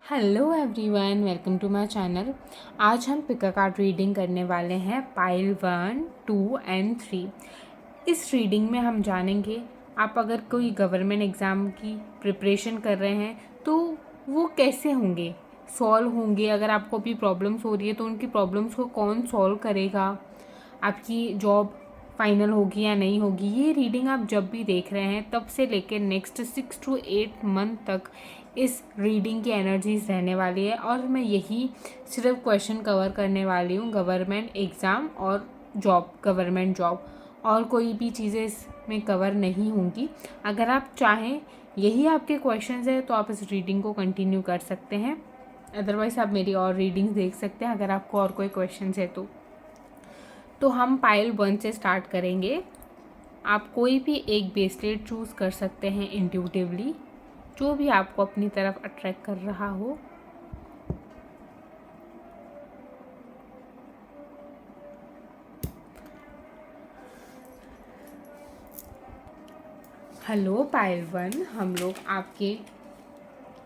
Hello everyone, welcome to my channel. आज हम pick a card reading करने वाले हैं पाइल 1, 2 एंड 3। इस रीडिंग में हम जानेंगे आप अगर कोई गवर्नमेंट एग्ज़ाम की प्रिपरेशन कर रहे हैं तो वो कैसे होंगे, सॉल्व होंगे। अगर आपको भी प्रॉब्लम्स हो रही है तो उनकी प्रॉब्लम्स को कौन सॉल्व करेगा, आपकी जॉब फाइनल होगी या नहीं होगी। ये रीडिंग आप जब भी देख रहे हैं तब से लेकर नेक्स्ट 6 to 8 मंथ तक इस रीडिंग की एनर्जीज रहने वाली है और मैं यही सिर्फ क्वेश्चन कवर करने वाली हूँ, गवर्नमेंट एग्ज़ाम और जॉब, गवर्नमेंट जॉब, और कोई भी चीज़ें इसमें कवर नहीं होंगी। अगर आप चाहें यही आपके क्वेश्चंस है तो आप इस रीडिंग को कंटिन्यू कर सकते हैं, अदरवाइज़ आप मेरी और रीडिंग्स देख सकते हैं अगर आपको और कोई क्वेश्चंस है तो हम पाइल 1 से स्टार्ट करेंगे। आप कोई भी एक ब्रेसलेट चूज़ कर सकते हैं इंट्यूटिवली, जो भी आपको अपनी तरफ अट्रैक्ट कर रहा हो। हेलो पाइल 1, हम लोग आपके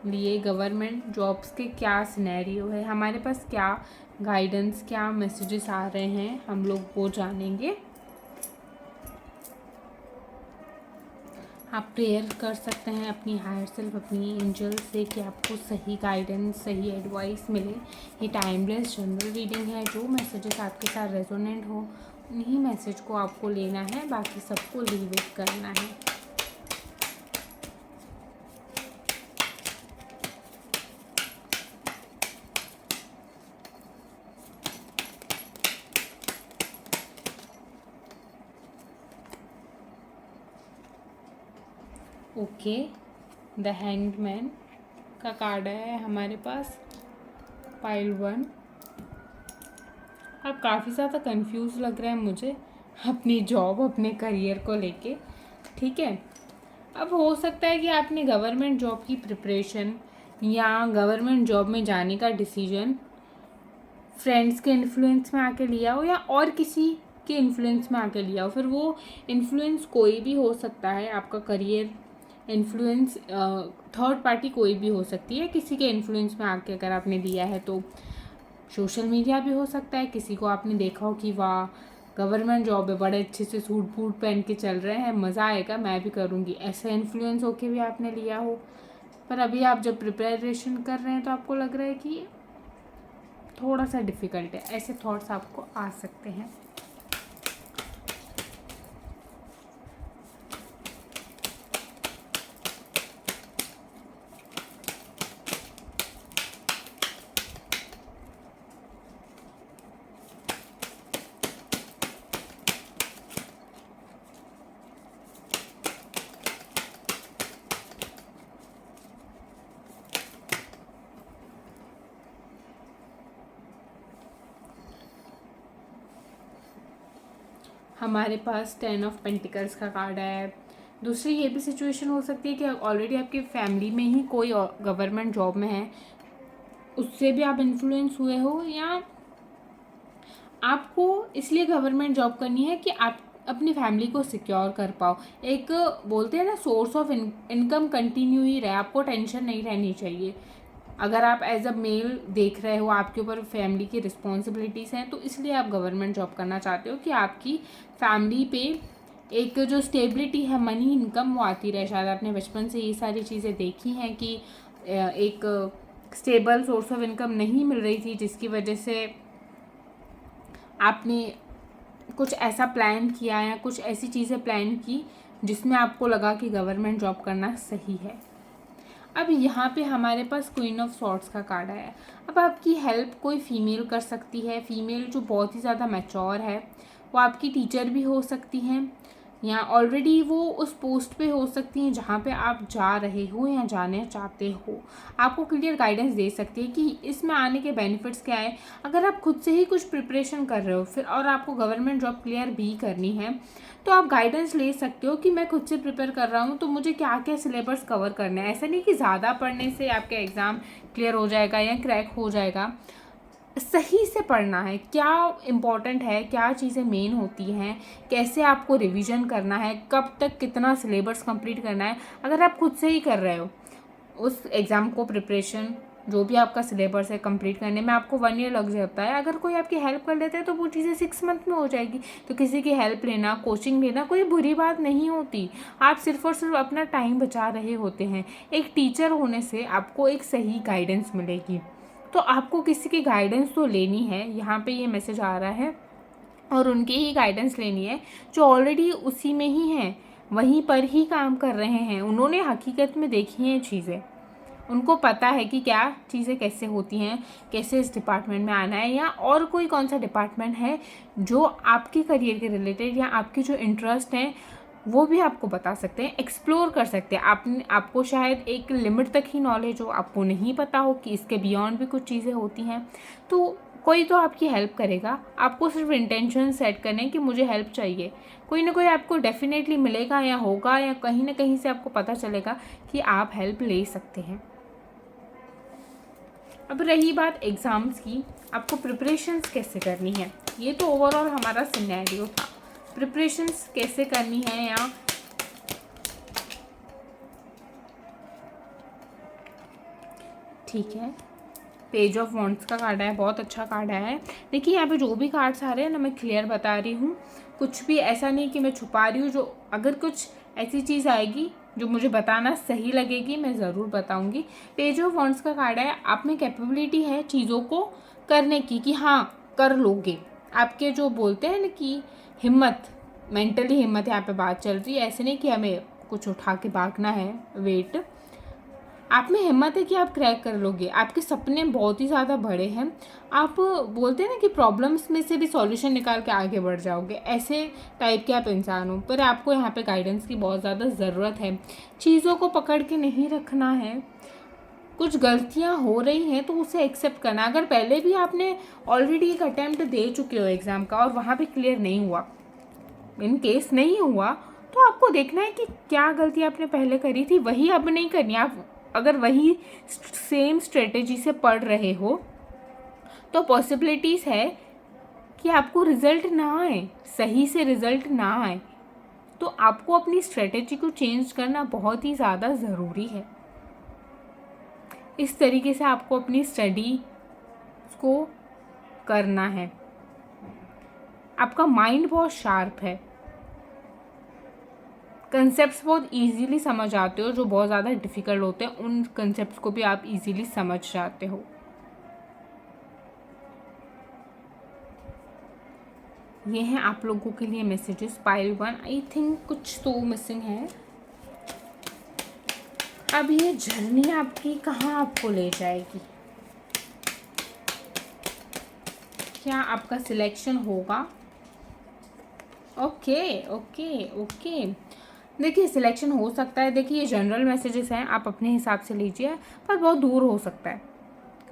लिए गवर्नमेंट जॉब्स के क्या सिनेरियो है, हमारे पास क्या गाइडेंस, क्या मैसेजेस आ रहे हैं, हम लोग वो जानेंगे। आप प्रेयर कर सकते हैं अपनी हायर सेल्फ, अपनी एंजल से कि आपको सही गाइडेंस, सही एडवाइस मिले। ये टाइमलेस जनरल रीडिंग है, जो मैसेजेस आपके साथ रेजोनेंट हो उन्हीं मैसेज को आपको लेना है, बाकी सबको लीव इट करना है। ओके, द हैंग्ड मैन का कार्ड है हमारे पास पाइल 1। आप काफ़ी ज़्यादा कंफ्यूज लग रहे हैं मुझे अपनी जॉब, अपने करियर को लेके, ठीक है। अब हो सकता है कि आपने गवर्नमेंट जॉब की प्रिपरेशन या गवर्नमेंट जॉब में जाने का डिसीजन फ्रेंड्स के इन्फ्लुएंस में आके लिया हो या और किसी के इन्फ्लुएंस में आके लिया हो। फिर वो इन्फ्लुएंस कोई भी हो सकता है, आपका करियर इन्फ्लुएंस थर्ड पार्टी कोई भी हो सकती है। किसी के इन्फ्लुएंस में आके अगर आपने लिया है तो सोशल मीडिया भी हो सकता है, किसी को आपने देखा हो कि वाह गवर्नमेंट जॉब है, बड़े अच्छे से सूट बूट पहन के चल रहे हैं, मज़ा आएगा, मैं भी करूँगी, ऐसा इन्फ्लुएंस होके भी आपने लिया हो। पर अभी आप जब प्रिपरेशन कर रहे हैं तो आपको लग रहा है कि थोड़ा सा डिफ़िकल्ट है, ऐसे थॉट्स आपको आ सकते हैं। हमारे पास 10 ऑफ पेंटिकल्स का कार्ड है। दूसरी ये भी सिचुएशन हो सकती है कि ऑलरेडी आपकी फैमिली में ही कोई गवर्नमेंट जॉब में है, उससे भी आप इन्फ्लुएंस हुए हो, या आपको इसलिए गवर्नमेंट जॉब करनी है कि आप अपनी फैमिली को सिक्योर कर पाओ। एक बोलते हैं ना, सोर्स ऑफ इनकम कंटिन्यू ही रहे, आपको टेंशन नहीं रहनी चाहिए। अगर आप एज अ मेल देख रहे हो, आपके ऊपर फैमिली की रिस्पॉन्सिबिलिटीज़ हैं, तो इसलिए आप गवर्नमेंट जॉब करना चाहते हो कि आपकी फैमिली पे एक जो स्टेबिलिटी है, मनी इनकम, वो आती रहे। शायद आपने बचपन से ये सारी चीज़ें देखी हैं कि एक स्टेबल सोर्स ऑफ इनकम नहीं मिल रही थी, जिसकी वजह से आपने कुछ ऐसा प्लान किया या कुछ ऐसी चीज़ें प्लान की जिसमें आपको लगा कि गवर्नमेंट जॉब करना सही है। अब यहाँ पे हमारे पास क्वीन ऑफ सॉर्ड्स का कार्ड है। अब आपकी हेल्प कोई फीमेल कर सकती है, फीमेल जो बहुत ही ज़्यादा मैच्योर है, वो आपकी टीचर भी हो सकती हैं या ऑलरेडी वो उस पोस्ट पे हो सकती हैं जहाँ पे आप जा रहे हो या जाने चाहते हो। आपको क्लियर गाइडेंस दे सकती है कि इसमें आने के बेनिफिट्स क्या है। अगर आप खुद से ही कुछ प्रिपरेशन कर रहे हो फिर और आपको गवर्नमेंट जॉब क्लियर भी करनी है तो आप गाइडेंस ले सकते हो कि मैं खुद से प्रिपेयर कर रहा हूँ तो मुझे क्या क्या सिलेबस कवर करना है। ऐसा नहीं कि ज़्यादा पढ़ने से आपका एग्ज़ाम क्लियर हो जाएगा या क्रैक हो जाएगा। सही से पढ़ना है, क्या इम्पॉर्टेंट है, क्या चीज़ें मेन होती हैं, कैसे आपको रिवीजन करना है, कब तक कितना सिलेबस कंप्लीट करना है। अगर आप खुद से ही कर रहे हो उस एग्ज़ाम को प्रिपरेशन जो भी आपका सिलेबस है कंप्लीट करने में आपको 1 ईयर लग जाता है, अगर कोई आपकी हेल्प कर लेता है तो वो चीज़ें 6 मंथ में हो जाएगी। तो किसी की हेल्प लेना, कोचिंग लेना कोई बुरी बात नहीं होती। आप सिर्फ और सिर्फ अपना टाइम बचा रहे होते हैं। एक टीचर होने से आपको एक सही गाइडेंस मिलेगी, तो आपको किसी की गाइडेंस तो लेनी है। यहाँ पे ये मैसेज आ रहा है, और उनकी ही गाइडेंस लेनी है जो ऑलरेडी उसी में ही हैं, वहीं पर ही काम कर रहे हैं। उन्होंने हकीकत में देखी हैं चीज़ें, उनको पता है कि क्या चीज़ें कैसे होती हैं, कैसे इस डिपार्टमेंट में आना है, या और कोई कौन सा डिपार्टमेंट है जो आपके करियर के रिलेटेड या आपके जो इंटरेस्ट हैं वो भी आपको बता सकते हैं, एक्सप्लोर कर सकते हैं। आपको शायद एक लिमिट तक ही नॉलेज हो, आपको नहीं पता हो कि इसके बियॉन्ड भी कुछ चीज़ें होती हैं, तो कोई तो आपकी हेल्प करेगा। आपको सिर्फ इंटेंशन सेट करने कि मुझे हेल्प चाहिए, कोई ना कोई आपको डेफिनेटली मिलेगा या होगा, या कहीं ना कहीं से आपको पता चलेगा कि आप हेल्प ले सकते हैं। अब रही बात एग्ज़ाम्स की, आपको प्रिपरेशंस कैसे करनी है, ये तो ओवरऑल हमारा सिनेरियो था। प्रिपरेशंस कैसे करनी है, या ठीक है, पेज ऑफ वॉन्ड्स का कार्ड है, बहुत अच्छा कार्ड है। देखिए यहाँ पे जो भी कार्ड्स आ रहे हैं ना, मैं क्लियर बता रही हूँ, कुछ भी ऐसा नहीं कि मैं छुपा रही हूँ। जो अगर कुछ ऐसी चीज़ आएगी जो मुझे बताना सही लगेगी, मैं ज़रूर बताऊँगी। पेज ऑफ वॉन्ड्स का कार्ड है, आप में कैपेबिलिटी है चीज़ों को करने की, कि हाँ कर लोगे। आपके जो बोलते हैं ना कि हिम्मत, मेंटली हिम्मत यहाँ पे बात चल रही है। ऐसे नहीं कि हमें कुछ उठा के भागना है वेट, आप में हिम्मत है कि आप क्रैक कर लोगे। आपके सपने बहुत ही ज़्यादा बड़े हैं। आप बोलते हैं ना कि प्रॉब्लम्स में से भी सॉल्यूशन निकाल के आगे बढ़ जाओगे, ऐसे टाइप के आप इंसान हो। पर आपको यहाँ पे गाइडेंस की बहुत ज़्यादा ज़रूरत है। चीज़ों को पकड़ के नहीं रखना है। कुछ गलतियाँ हो रही हैं तो उसे एक्सेप्ट करना। अगर पहले भी आपने ऑलरेडी एक अटैम्प्ट दे चुके हो एग्ज़ाम का और वहाँ पे क्लियर नहीं हुआ, इन केस नहीं हुआ, तो आपको देखना है कि क्या गलती आपने पहले करी थी, वही अब नहीं करनी। आप अगर वही सेम स्ट्रेटेजी से पढ़ रहे हो तो पॉसिबिलिटीज़ है कि आपको रिज़ल्ट ना आए, सही से रिज़ल्ट ना आए। तो आपको अपनी स्ट्रेटेजी को चेंज करना बहुत ही ज़्यादा ज़रूरी है। इस तरीके से आपको अपनी स्टडी को करना है। आपका माइंड बहुत शार्प है, कंसेप्ट्स बहुत इजीली समझ आते हो। जो बहुत ज़्यादा डिफ़िकल्ट होते हैं उन कंसेप्ट्स को भी आप इजीली समझ जाते हो। ये हैं आप लोगों के लिए मैसेजेस पाइल 1। आई थिंक कुछ तो मिसिंग है। अब ये जर्नी आपकी कहाँ आपको ले जाएगी, क्या आपका सिलेक्शन होगा? ओके ओके ओके, देखिए सिलेक्शन हो सकता है। देखिए ये जनरल मैसेजेस हैं, आप अपने हिसाब से लीजिए, पर बहुत दूर हो सकता है।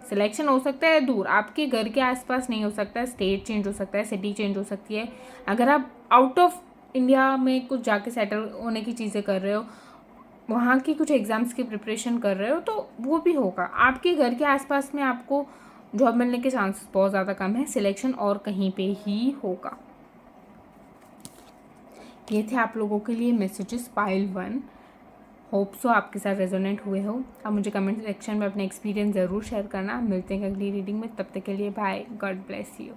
सिलेक्शन हो सकता है दूर, आपके घर के आसपास नहीं हो सकता है। स्टेट चेंज हो सकता है, सिटी चेंज हो सकती है। अगर आप आउट ऑफ इंडिया में कुछ जाके सेटल होने की चीज़ें कर रहे हो, वहाँ की कुछ एग्ज़ाम्स की प्रिपरेशन कर रहे हो, तो वो भी होगा। आपके घर के आसपास में आपको जॉब मिलने के चांसेस बहुत ज़्यादा कम है। सिलेक्शन और कहीं पे ही होगा। ये थे आप लोगों के लिए मैसेजेस पाइल 1। होप सो आपके साथ रेजोनेट हुए हो। आप मुझे कमेंट सेक्शन में अपने एक्सपीरियंस ज़रूर शेयर करना। मिलते हैं अगली रीडिंग में, तब तक के लिए bye, God bless you.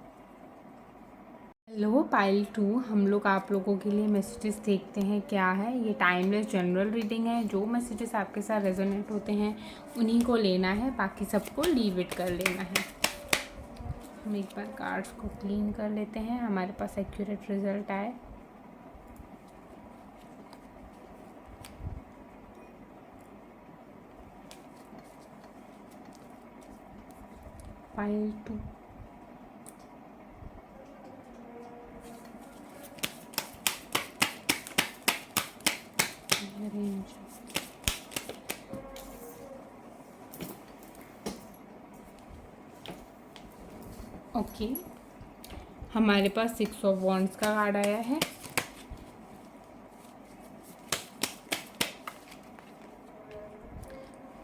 Hello पाइल 2, हम लोग आप लोगों के लिए मैसेजेस देखते हैं क्या है। ये टाइमलेस जनरल रीडिंग है। जो मैसेजेस आपके साथ रेजोनेट होते हैं उन्हीं को लेना है, बाकी सबको लीव इट कर लेना है। हम एक बार कार्ड्स को क्लीन कर लेते हैं, हमारे पास एक्यूरेट रिजल्ट आए। पाइल 2, ओके, हमारे पास 6 ऑफ वॉन्ड्स का कार्ड आया है।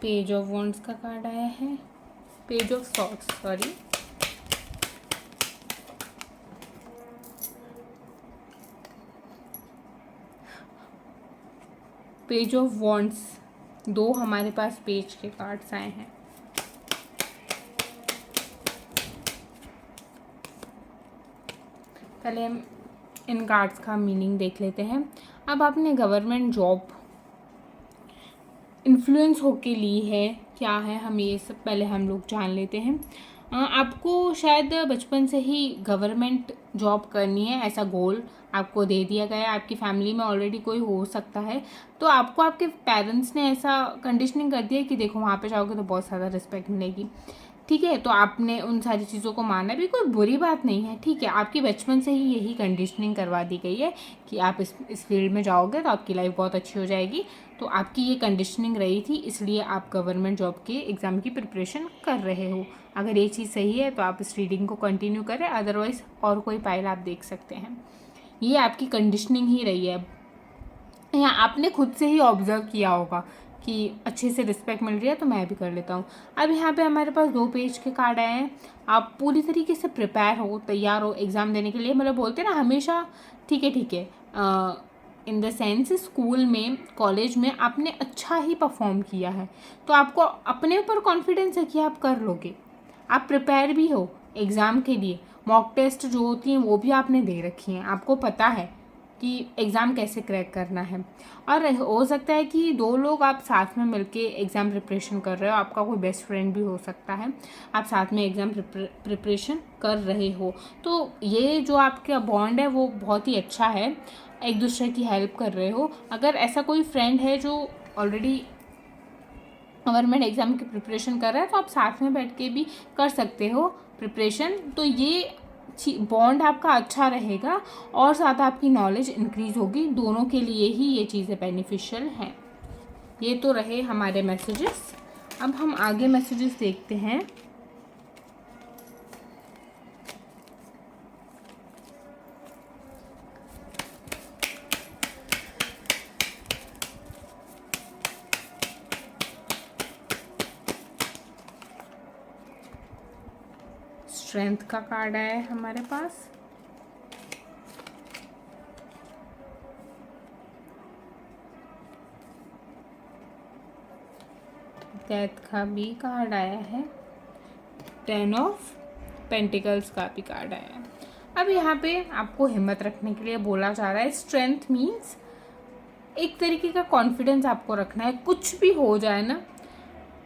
पेज ऑफ वॉन्ड्स का कार्ड आया है। Page of swords, sorry, page of wands. 2 हमारे पास पेज के कार्ड्स आए हैं। पहले हम इन कार्ड्स का मीनिंग देख लेते हैं। अब आपने गवर्नमेंट जॉब इन्फ्लुएंस होके ली है, क्या है, हम ये सब पहले हम लोग जान लेते हैं। आपको शायद बचपन से ही गवर्नमेंट जॉब करनी है, ऐसा गोल आपको दे दिया गया है। आपकी फैमिली में ऑलरेडी कोई हो सकता है, तो आपको आपके पेरेंट्स ने ऐसा कंडीशनिंग कर दिया है कि देखो वहाँ पे जाओगे तो बहुत ज़्यादा रिस्पेक्ट मिलेगी, ठीक है। तो आपने उन सारी चीज़ों को माना भी, कोई बुरी बात नहीं है, ठीक है। आपकी बचपन से ही यही कंडीशनिंग करवा दी गई है कि आप इस फील्ड में जाओगे तो आपकी लाइफ बहुत अच्छी हो जाएगी। तो आपकी ये कंडीशनिंग रही थी, इसलिए आप गवर्नमेंट जॉब के एग्ज़ाम की प्रिपरेशन कर रहे हो। अगर ये चीज़ सही है तो आप इस रीडिंग को कंटिन्यू करें, अदरवाइज़ और कोई पाइल आप देख सकते हैं। ये आपकी कंडीशनिंग ही रही है, या आपने खुद से ही ऑब्जर्व किया होगा कि अच्छे से रिस्पेक्ट मिल रही है तो मैं भी कर लेता हूँ। अब यहाँ पे हमारे पास 2 पेज के कार्ड आए हैं। आप पूरी तरीके से प्रिपेयर हो, तैयार हो एग्ज़ाम देने के लिए। मतलब बोलते हैं ना हमेशा, ठीक है, इन द सेंस स्कूल में, कॉलेज में आपने अच्छा ही परफॉर्म किया है, तो आपको अपने ऊपर कॉन्फिडेंस है कि आप कर लोगे। आप प्रिपेयर भी हो एग्ज़ाम के लिए। मॉक टेस्ट जो होती हैं वो भी आपने दे रखी हैं, आपको पता है कि एग्ज़ाम कैसे क्रैक करना है। और हो सकता है कि 2 लोग आप साथ में मिलके एग्ज़ाम प्रिपरेशन कर रहे हो, आपका कोई बेस्ट फ्रेंड भी हो सकता है, आप साथ में एग्ज़ाम प्रिपरेशन कर रहे हो। तो ये जो आपका बॉन्ड है वो बहुत ही अच्छा है, एक दूसरे की हेल्प कर रहे हो। अगर ऐसा कोई फ्रेंड है जो ऑलरेडी गवर्नमेंट एग्ज़ाम की प्रिपरेशन कर रहा है तो आप साथ में बैठ के भी कर सकते हो प्रिपरेशन। तो ये बॉन्ड आपका अच्छा रहेगा और ज़्यादा आपकी नॉलेज इंक्रीज़ होगी। दोनों के लिए ही ये चीज़ें बेनिफिशियल हैं। ये तो रहे हमारे मैसेजेस। अब हम आगे मैसेजेस देखते हैं। स्ट्रेंथ का कार्ड आया है हमारे पास। डेथ का भी कार्ड आया है। 10 ऑफ पेंटिकल्स का भी कार्ड आया है। अब यहाँ पे आपको हिम्मत रखने के लिए बोला जा रहा है। स्ट्रेंथ मीन्स एक तरीके का कॉन्फिडेंस आपको रखना है। कुछ भी हो जाए ना,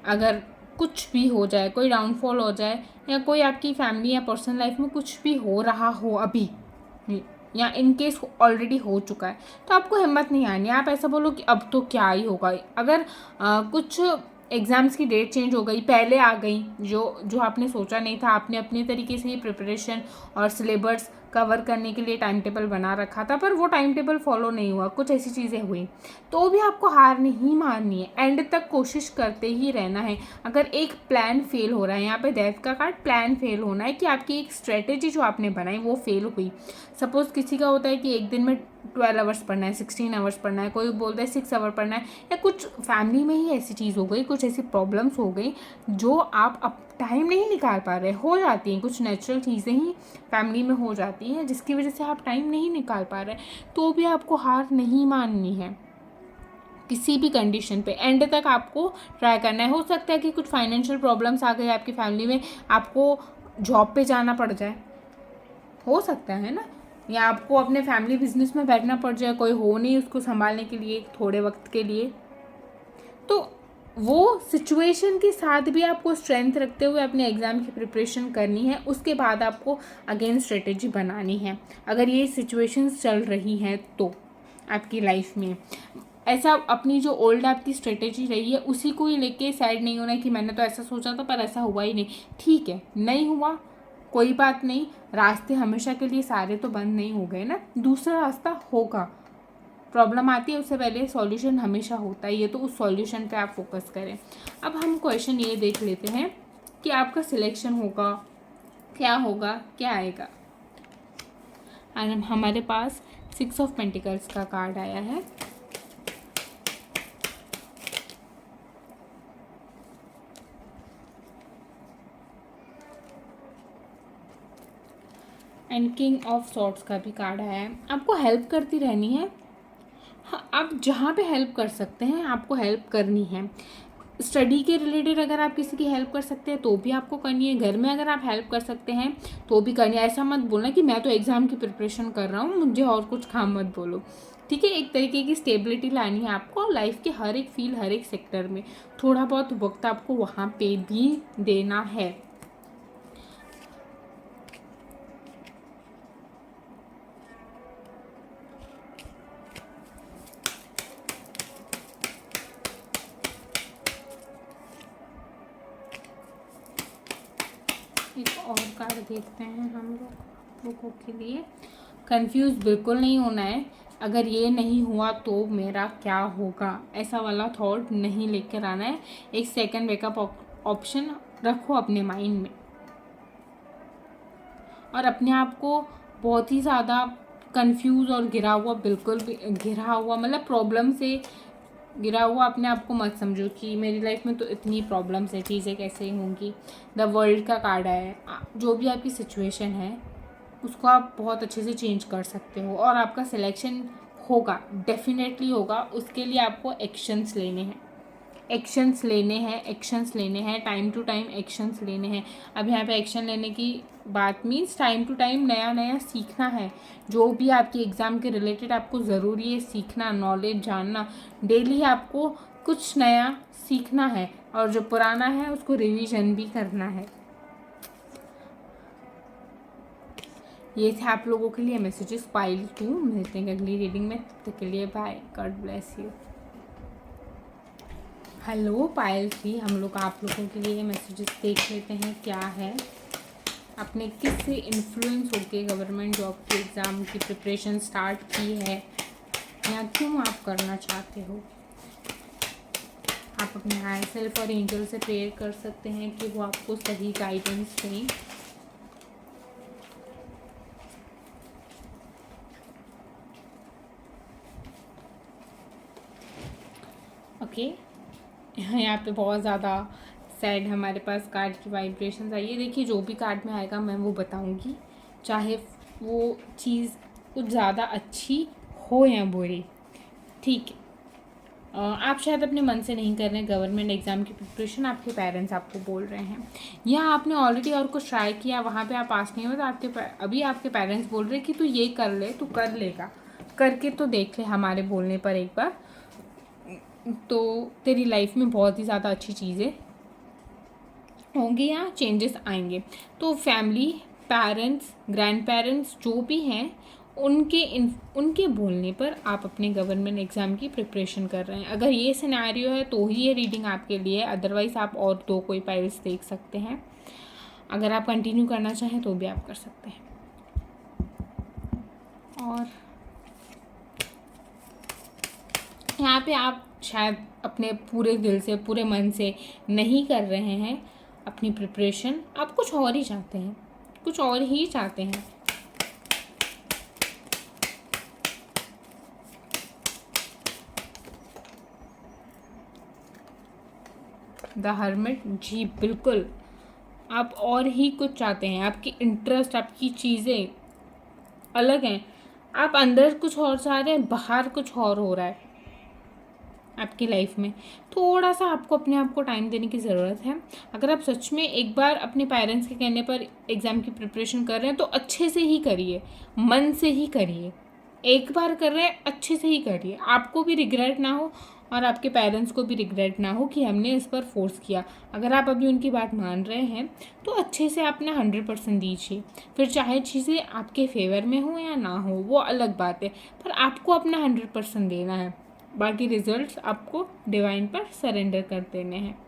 अगर कुछ भी हो जाए, कोई डाउनफॉल हो जाए, या कोई आपकी फैमिली या पर्सनल लाइफ में कुछ भी हो रहा हो अभी, या इन केस ऑलरेडी हो चुका है, तो आपको हिम्मत नहीं आनी। आप ऐसा बोलो कि अब तो क्या ही होगा। अगर कुछ एग्ज़ाम्स की डेट चेंज हो गई, पहले आ गई, जो आपने सोचा नहीं था, आपने अपने तरीके से ही प्रिपरेशन और सिलेबस कवर करने के लिए टाइम टेबल बना रखा था, पर वो टाइम टेबल फॉलो नहीं हुआ, कुछ ऐसी चीज़ें हुई, तो भी आपको हार नहीं माननी है। एंड तक कोशिश करते ही रहना है। अगर एक प्लान फेल हो रहा है, यहाँ पे डेथ का कार्ड, प्लान फेल होना है कि आपकी एक स्ट्रेटेजी जो आपने बनाई वो फेल हुई। सपोज़ किसी का होता है कि एक दिन में 12 आवर्स पढ़ना है, 16 आवर्स पढ़ना है, कोई बोलता है 6 आवर पढ़ना है, या कुछ फैमिली में ही ऐसी चीज़ हो गई, कुछ ऐसी प्रॉब्लम्स हो गई जो आप अब टाइम नहीं निकाल पा रहे। हो जाती हैं कुछ नेचुरल चीज़ें ही फैमिली में हो जाती हैं जिसकी वजह से आप टाइम नहीं निकाल पा रहे, तो भी आपको हार नहीं माननी है किसी भी कंडीशन पे। एंड तक आपको ट्राई करना है। हो सकता है कि कुछ फाइनेंशियल प्रॉब्लम्स आ गए आपकी फैमिली में, आपको जॉब पे जाना पड़ जाए, हो सकता है ना, या आपको अपने फैमिली बिजनेस में बैठना पड़ जाए, कोई हो नहीं उसको संभालने के लिए थोड़े वक्त के लिए। तो वो सिचुएशन के साथ भी आपको स्ट्रेंथ रखते हुए अपने एग्ज़ाम की प्रिपरेशन करनी है। उसके बाद आपको अगेन स्ट्रेटेजी बनानी है। अगर ये सिचुएशंस चल रही हैं तो आपकी लाइफ में ऐसा, अपनी जो ओल्ड आपकी स्ट्रेटेजी रही है उसी को ही लेके सैड नहीं होना है कि मैंने तो ऐसा सोचा था पर ऐसा हुआ ही नहीं। ठीक है, नहीं हुआ, कोई बात नहीं। रास्ते हमेशा के लिए सारे तो बंद नहीं हो गए ना, दूसरा रास्ता होगा। प्रॉब्लम आती है उससे पहले सॉल्यूशन हमेशा होता ही है, तो उस सॉल्यूशन पे आप फोकस करें। अब हम क्वेश्चन ये देख लेते हैं कि आपका सिलेक्शन होगा, क्या होगा, क्या आएगा। हमारे पास 6 ऑफ पेंटिकल्स का कार्ड आया है। एंड किंग ऑफ सॉर्ड्स का भी कार्ड आया है। आपको हेल्प करती रहनी है। हाँ, आप जहाँ पे हेल्प कर सकते हैं आपको हेल्प करनी है। स्टडी के रिलेटेड अगर आप किसी की हेल्प कर सकते हैं तो भी आपको करनी है। घर में अगर आप हेल्प कर सकते हैं तो भी करनी है। ऐसा मत बोलना कि मैं तो एग्ज़ाम की प्रिपरेशन कर रहा हूँ, मुझे और कुछ काम मत बोलो। ठीक है, एक तरीके की स्टेबिलिटी लानी है आपको लाइफ के हर एक फील्ड, हर एक सेक्टर में। थोड़ा बहुत वक्त आपको वहाँ पे भी देना है। एक और कार्ड देखते हैं हम लोगों के लिए। कंफ्यूज बिल्कुल नहीं होना है। अगर ये नहीं हुआ तो मेरा क्या होगा, ऐसा वाला थॉट नहीं लेकर आना है। एक सेकंड वेकअप ऑप्शन रखो अपने माइंड में, और अपने आप को बहुत ही ज़्यादा कंफ्यूज और गिरा हुआ, बिल्कुल भी गिरा हुआ मतलब प्रॉब्लम से गिरा हुआ अपने आप को मत समझो कि मेरी लाइफ में तो इतनी प्रॉब्लम्स है, चीज़ें कैसे होंगी। द वर्ल्ड का कार्ड है। जो भी आपकी सिचुएशन है उसको आप बहुत अच्छे से चेंज कर सकते हो, और आपका सिलेक्शन होगा, डेफिनेटली होगा। उसके लिए आपको एक्शंस लेने हैं, एक्शंस लेने हैं, एक्शंस लेने हैं, टाइम टू टाइम एक्शंस लेने हैं। अब यहाँ पे एक्शन लेने की बात मीन्स टाइम टू टाइम नया नया सीखना है। जो भी आपकी एग्ज़ाम के रिलेटेड आपको ज़रूरी है सीखना, नॉलेज जानना, डेली आपको कुछ नया सीखना है, और जो पुराना है उसको रिवीजन भी करना है। ये थे आप लोगों के लिए मैसेजेस पाइल 2। मिलते हैं अगली रीडिंग में, तब तक के लिए bye, God bless you. Hello Payal 3, हम लोग आप लोगों के लिए मैसेजेस देख लेते हैं क्या है। आपने किससे इन्फ्लुएंस होके गवर्नमेंट जॉब के एग्ज़ाम की प्रिपरेशन स्टार्ट की है, या क्यों आप करना चाहते हो। आप अपने हायर सेल्फ और एंजल से प्रेयर कर सकते हैं कि वो आपको सही गाइडेंस दें। ओके, यहाँ पे बहुत ज़्यादा सैड हमारे पास कार्ड की वाइब्रेशंस आई है। देखिए, जो भी कार्ड में आएगा मैं वो बताऊंगी, चाहे वो चीज़ कुछ ज़्यादा अच्छी हो या बुरी। ठीक है, आप शायद अपने मन से नहीं कर रहे हैं गवर्नमेंट एग्ज़ाम की प्रिपरेशन, आपके पेरेंट्स आपको बोल रहे हैं, या आपने ऑलरेडी और कुछ ट्राई किया, वहाँ पे आप पास नहीं हो, तो अभी आपके पेरेंट्स बोल रहे हैं कि तू ये कर ले, तू कर लेगा, करके तो देख ले हमारे बोलने पर एक बार, तो तेरी लाइफ में बहुत ही ज़्यादा अच्छी चीज़ें होंगी, या चेंजेस आएंगे। तो फैमिली, पेरेंट्स, ग्रैंड पेरेंट्स जो भी हैं, उनके बोलने पर आप अपने गवर्नमेंट एग्ज़ाम की प्रिपरेशन कर रहे हैं। अगर ये सिनेरियो है तो ही ये रीडिंग आपके लिए है, अदरवाइज़ आप और दो कोई पाइल्स देख सकते हैं। अगर आप कंटिन्यू करना चाहें तो भी आप कर सकते हैं। और यहाँ पे आप शायद अपने पूरे दिल से, पूरे मन से नहीं कर रहे हैं अपनी प्रिपरेशन, आप कुछ और ही चाहते हैं, कुछ और ही चाहते हैं। द हर्मिट, जी बिल्कुल, आप और ही कुछ चाहते हैं। आपकी इंटरेस्ट, आपकी चीज़ें अलग हैं। आप अंदर कुछ और चाह रहे हैं, बाहर कुछ और हो रहा है आपकी लाइफ में। थोड़ा सा आपको अपने आप को टाइम देने की ज़रूरत है। अगर आप सच में एक बार अपने पेरेंट्स के कहने पर एग्ज़ाम की प्रिपरेशन कर रहे हैं तो अच्छे से ही करिए, मन से ही करिए। एक बार कर रहे हैं, अच्छे से ही करिए, आपको भी रिग्रेट ना हो और आपके पेरेंट्स को भी रिग्रेट ना हो कि हमने इस पर फोर्स किया। अगर आप अभी उनकी बात मान रहे हैं तो अच्छे से अपना 100% दीजिए। फिर चाहे चीज़ें आपके फेवर में हो या ना हो वो अलग बात है, पर आपको अपना 100% देना है। बाकी रिजल्ट्स आपको डिवाइन पर सरेंडर कर देने हैं।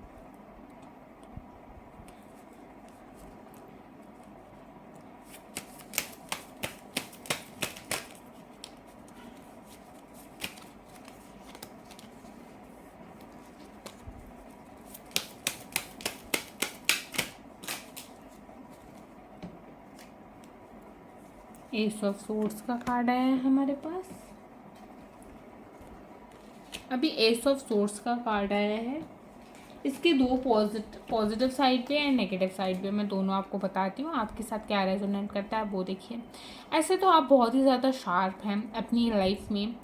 एस ऑफ सोर्ड्स का कार्ड आया है हमारे पास। अभी एस ऑफ सोर्ड्स का कार्ड आया है। इसके दो पॉजिटिव साइड पे एंड नेगेटिव साइड पे, मैं दोनों आपको बताती हूँ, आपके साथ क्या रेजोनेट करता है वो देखिए। ऐसे तो आप बहुत ही ज़्यादा शार्प हैं अपनी लाइफ में,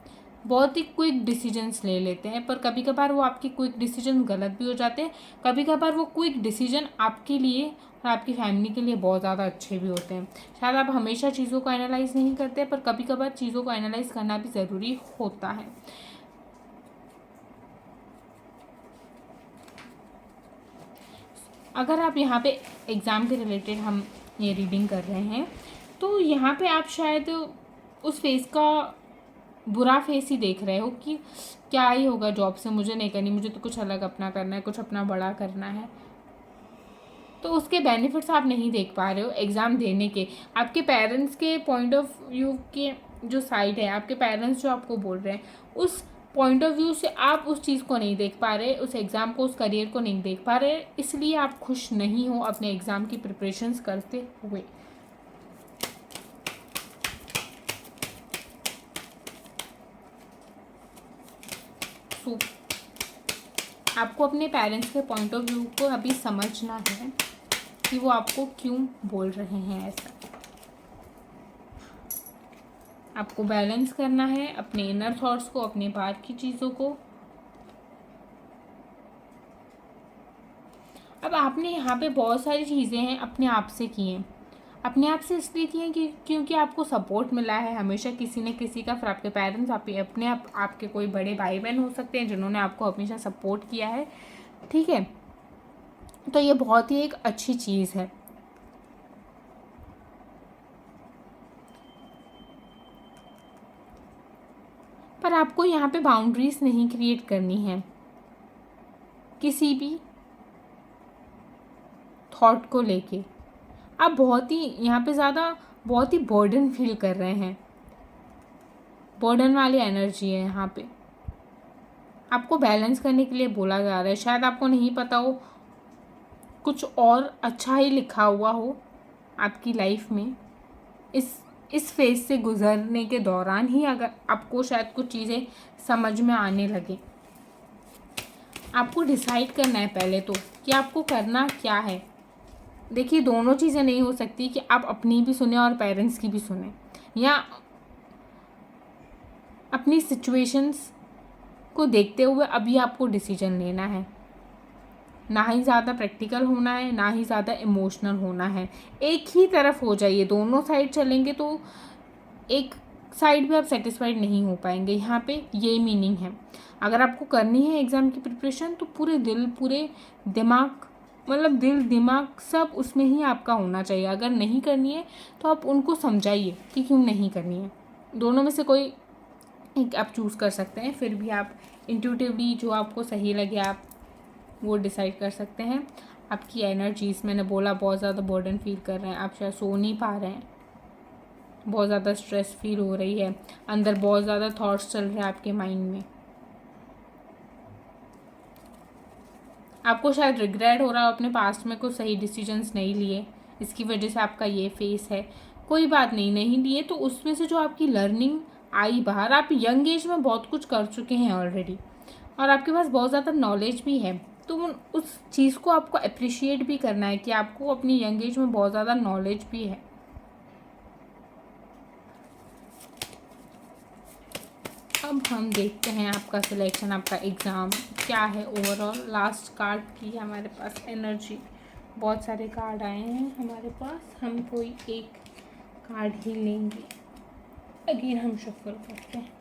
बहुत ही क्विक डिसीजंस ले लेते हैं, पर कभी कभार वो आपके क्विक डिसीजन गलत भी हो जाते हैं। कभी कभार वो क्विक डिसीजन आपके लिए और आपकी फैमिली के लिए बहुत ज़्यादा अच्छे भी होते हैं। शायद आप हमेशा चीज़ों को एनालाइज नहीं करते, पर कभी कभार चीज़ों को एनालाइज करना भी ज़रूरी होता है। अगर आप यहाँ पे एग्ज़ाम के रिलेटेड हम ये रीडिंग कर रहे हैं, तो यहाँ पे आप शायद उस फेज़ का बुरा फेस ही देख रहे हो कि क्या ही होगा, जॉब से मुझे नहीं करनी, मुझे तो कुछ अलग अपना करना है, कुछ अपना बड़ा करना है। तो उसके बेनिफिट्स आप नहीं देख पा रहे हो एग्ज़ाम देने के। आपके पेरेंट्स के पॉइंट ऑफ व्यू के जो साइड है, आपके पेरेंट्स जो आपको बोल रहे हैं, उस पॉइंट ऑफ व्यू से आप उस चीज़ को नहीं देख पा रहे, उस एग्ज़ाम को, उस करियर को नहीं देख पा रहे, इसलिए आप खुश नहीं हो अपने एग्ज़ाम की प्रिपरेशंस करते हुए। तो आपको अपने पेरेंट्स के पॉइंट ऑफ व्यू को अभी समझना है कि वो आपको क्यों बोल रहे हैं ऐसा। आपको बैलेंस करना है अपने इनर थॉट्स को, अपने बाहर की चीज़ों को। अब आपने यहाँ पे बहुत सारी चीज़ें हैं अपने आप से की हैं। अपने आप से इसलिए की हैं कि क्योंकि आपको सपोर्ट मिला है हमेशा किसी न किसी का। फिर आपके पेरेंट्स, आपके कोई बड़े भाई बहन हो सकते हैं जिन्होंने आपको हमेशा सपोर्ट किया है, ठीक है। तो ये बहुत ही एक अच्छी चीज़ है। पर आपको यहाँ पे बाउंड्रीज नहीं क्रिएट करनी है किसी भी थॉट को लेके। आप बहुत ही बर्डन फील कर रहे हैं, बर्डन वाली एनर्जी है यहाँ पे। आपको बैलेंस करने के लिए बोला जा रहा है। शायद आपको नहीं पता हो, कुछ और अच्छा ही लिखा हुआ हो आपकी लाइफ में। इस फेज से गुजरने के दौरान ही अगर आपको शायद कुछ चीज़ें समझ में आने लगे। आपको डिसाइड करना है पहले तो कि आपको करना क्या है। देखिए, दोनों चीज़ें नहीं हो सकती कि आप अपनी भी सुने और पेरेंट्स की भी सुने, या अपनी सिचुएशंस को देखते हुए अभी आपको डिसीजन लेना है। ना ही ज़्यादा प्रैक्टिकल होना है, ना ही ज़्यादा इमोशनल होना है। एक ही तरफ हो जाइए। दोनों साइड चलेंगे तो एक साइड भी आप सेटिस्फाइड नहीं हो पाएंगे। यहाँ पे ये मीनिंग है। अगर आपको करनी है एग्ज़ाम की प्रिपरेशन, तो पूरे दिल, पूरे दिमाग, मतलब दिल दिमाग सब उसमें ही आपका होना चाहिए। अगर नहीं करनी है तो आप उनको समझाइए कि क्यों नहीं करनी है। दोनों में से कोई एक आप चूज़ कर सकते हैं। फिर भी आप इंट्यूटिवली जो आपको सही लगे आप वो डिसाइड कर सकते हैं। आपकी एनर्जीज, मैंने बोला, बहुत ज़्यादा बर्डन फील कर रहे हैं। आप शायद सो नहीं पा रहे हैं, बहुत ज़्यादा स्ट्रेस फील हो रही है, अंदर बहुत ज़्यादा थॉट्स चल रहे हैं आपके माइंड में। आपको शायद रिग्रेट हो रहा है अपने पास्ट में कुछ सही डिसीजंस नहीं लिए, इसकी वजह से आपका ये फेस है। कोई बात नहीं, नहीं लिए तो उसमें से जो आपकी लर्निंग आई बाहर, आप यंग एज में बहुत कुछ कर चुके हैं ऑलरेडी और आपके पास बहुत ज़्यादा नॉलेज भी है। तो उस चीज़ को आपको अप्रिशिएट भी करना है कि आपको अपनी यंग एज में बहुत ज़्यादा नॉलेज भी है। अब हम देखते हैं आपका सिलेक्शन, आपका एग्ज़ाम क्या है ओवरऑल। लास्ट कार्ड की हमारे पास एनर्जी, बहुत सारे कार्ड आए हैं हमारे पास, हम कोई एक कार्ड ही लेंगे। अगेन हम शफल करते हैं।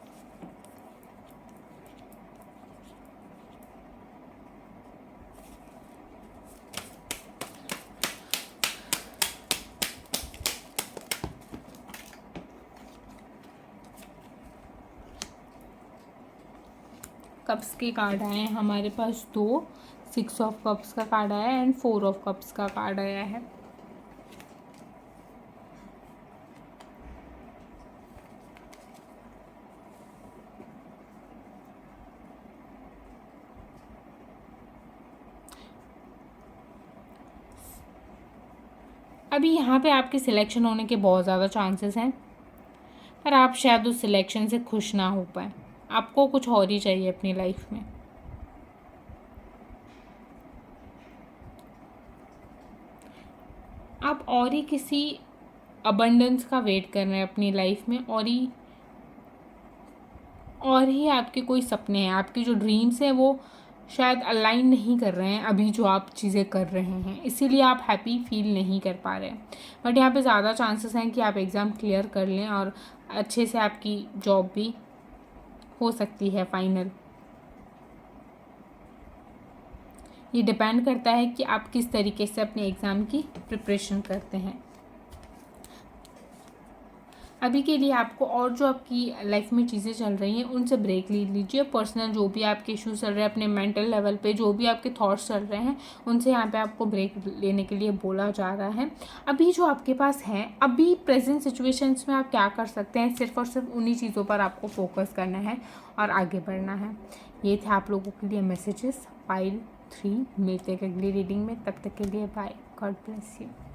कप्स के कार्ड आए हैं हमारे पास दो। 6 ऑफ कप्स का कार्ड आया है एंड 4 ऑफ कप्स का कार्ड आया है। अभी यहाँ पे आपके सिलेक्शन होने के बहुत ज़्यादा चांसेस हैं, पर आप शायद उस सिलेक्शन से खुश ना हो पाए। आपको कुछ और ही चाहिए अपनी लाइफ में। आप और ही किसी अबंडेंस का वेट कर रहे हैं अपनी लाइफ में, और ही आपके कोई सपने हैं, आपके जो ड्रीम्स हैं वो शायद अलाइन नहीं कर रहे हैं अभी जो आप चीज़ें कर रहे हैं, इसीलिए आप हैप्पी फील नहीं कर पा रहे हैं। बट यहाँ पे ज़्यादा चांसेस हैं कि आप एग्ज़ाम क्लियर कर लें और अच्छे से आपकी जॉब भी हो सकती है फाइनल। ये डिपेंड करता है कि आप किस तरीके से अपने एग्ज़ाम की प्रिपरेशन करते हैं। अभी के लिए आपको और जो आपकी लाइफ में चीज़ें चल रही हैं उनसे ब्रेक ले लीजिए। पर्सनल जो भी आपके इश्यूज चल रहे हैं, अपने मेंटल लेवल पे जो भी आपके थॉट्स चल रहे हैं, उनसे यहाँ पे आपको ब्रेक लेने के लिए बोला जा रहा है। अभी जो आपके पास है, अभी प्रेजेंट सिचुएशंस में आप क्या कर सकते हैं, सिर्फ और सिर्फ उन्हीं चीज़ों पर आपको फोकस करना है और आगे बढ़ना है। ये थे आप लोगों के लिए मैसेजेस पाइल 3। मिलते हैं अगली रीडिंग में, तब तक के लिए बाय, गॉड ब्लेस यू।